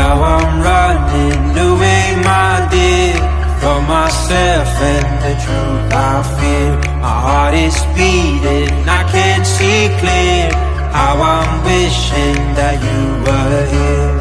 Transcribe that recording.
Now I'm running away, my dear, from myself and the truth I fear. My heart is beating, I can't see clear. How I'm wishing that you were here.